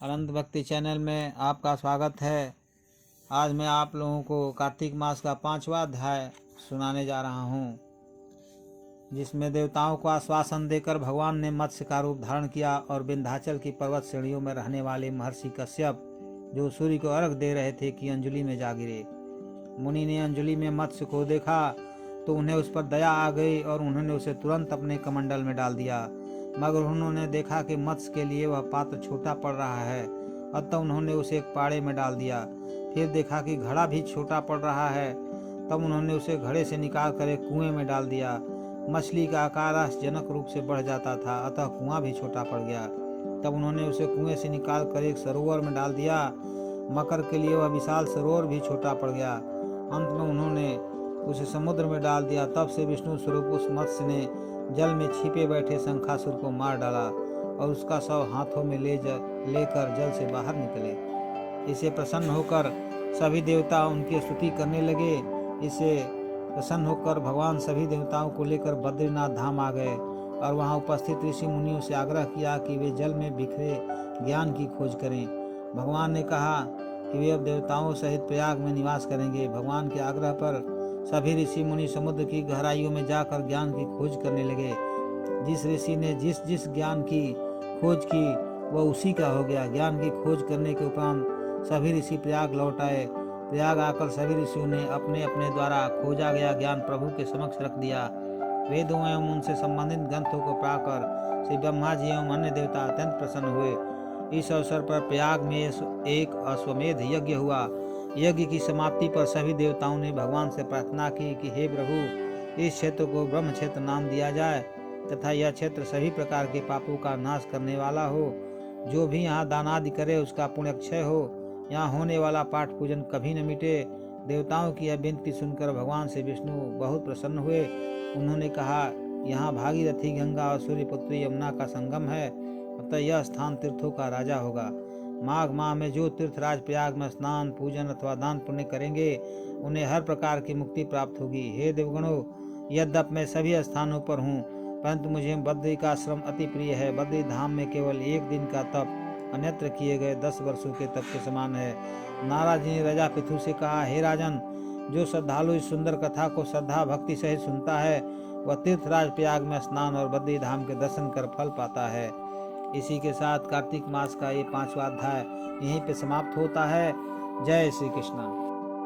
अनंत भक्ति चैनल में आपका स्वागत है। आज मैं आप लोगों को कार्तिक मास का 5वां अध्याय सुनाने जा रहा हूँ, जिसमें देवताओं को आश्वासन देकर भगवान ने मत्स्य का रूप धारण किया और विंध्याचल की पर्वत श्रेणियों में रहने वाले महर्षि कश्यप, जो सूर्य को अर्घ दे रहे थे, की अंजलि में जा गिरे। मुनि ने अंजलि में मत्स्य को देखा तो उन्हें उस पर दया आ गई और उन्होंने उसे तुरंत अपने कमंडल में डाल दिया। मगर उन्होंने देखा कि मत्स्य के लिए वह पात्र छोटा पड़ रहा है, अतः उन्होंने उसे एक पाड़े में डाल दिया। फिर देखा कि घड़ा भी छोटा पड़ रहा है, तब उन्होंने उसे घड़े से निकाल कर एक कुएं में डाल दिया। मछली का आकार आश्चर्यजनक रूप से बढ़ जाता था, अतः कुआं भी छोटा पड़ गया। तब उन्होंने उसे कुएं से निकाल कर एक सरोवर में डाल दिया। मकर के लिए वह विशाल सरोवर भी छोटा पड़ गया। अंत में उन्होंने उसे समुद्र में डाल दिया। तब से विष्णु स्वरूप उस मत्स्य ने जल में छिपे बैठे शंखासुर को मार डाला और उसका शव हाथों में लेकर जल से बाहर निकले। इसे प्रसन्न होकर सभी देवता उनकी स्तुति करने लगे। इसे प्रसन्न होकर भगवान सभी देवताओं को लेकर बद्रीनाथ धाम आ गए और वहां उपस्थित ऋषि मुनियों से आग्रह किया कि वे जल में बिखरे ज्ञान की खोज करें। भगवान ने कहा कि वे अब देवताओं सहित प्रयाग में निवास करेंगे। भगवान के आग्रह पर सभी ऋषि मुनि समुद्र की गहराइयों में जाकर ज्ञान की खोज करने लगे। जिस ऋषि ने जिस जिस ज्ञान की खोज की वह उसी का हो गया। ज्ञान की खोज करने के उपरांत सभी ऋषि प्रयाग लौट आए। प्रयाग आकर सभी ऋषियों ने अपने अपने द्वारा खोजा गया ज्ञान प्रभु के समक्ष रख दिया। वेदों एवं उनसे संबंधित ग्रंथों को पढ़ाकर श्री ब्रह्मा जी एवं अन्य देवता अत्यंत प्रसन्न हुए। इस अवसर पर प्रयाग में एक अश्वमेध यज्ञ हुआ। यज्ञ की समाप्ति पर सभी देवताओं ने भगवान से प्रार्थना की कि हे प्रभु, इस क्षेत्र को ब्रह्म क्षेत्र नाम दिया जाए तथा यह क्षेत्र सभी प्रकार के पापों का नाश करने वाला हो। जो भी यहाँ दान आदि करे उसका पुण्य क्षय हो। यहाँ होने वाला पाठ पूजन कभी न मिटे। देवताओं की यह विनती सुनकर भगवान से विष्णु बहुत प्रसन्न हुए। उन्होंने कहा, यहाँ भागीरथी गंगा और सूर्यपुत्री यमुना का संगम है, अतः यह स्थान तीर्थों का राजा होगा। माघ माह में जो तीर्थराज प्रयाग में स्नान पूजन अथवा दान पुण्य करेंगे उन्हें हर प्रकार की मुक्ति प्राप्त होगी। हे देवगणों, यद्यपि मैं सभी स्थानों पर हूँ, परंतु मुझे बद्री का आश्रम अति प्रिय है। बद्री धाम में केवल एक दिन का तप अन्यत्र किए गए 10 वर्षों के तप के समान है। नारद जी ने राजा पृथु से कहा, हे राजन, जो श्रद्धालु इस सुंदर कथा को श्रद्धा भक्ति सहित सुनता है वह तीर्थराज प्रयाग में स्नान और बद्री धाम के दर्शन कर फल पाता है। इसी के साथ कार्तिक मास का ये 5वां अध्याय यहीं पे समाप्त होता है। जय श्री कृष्ण।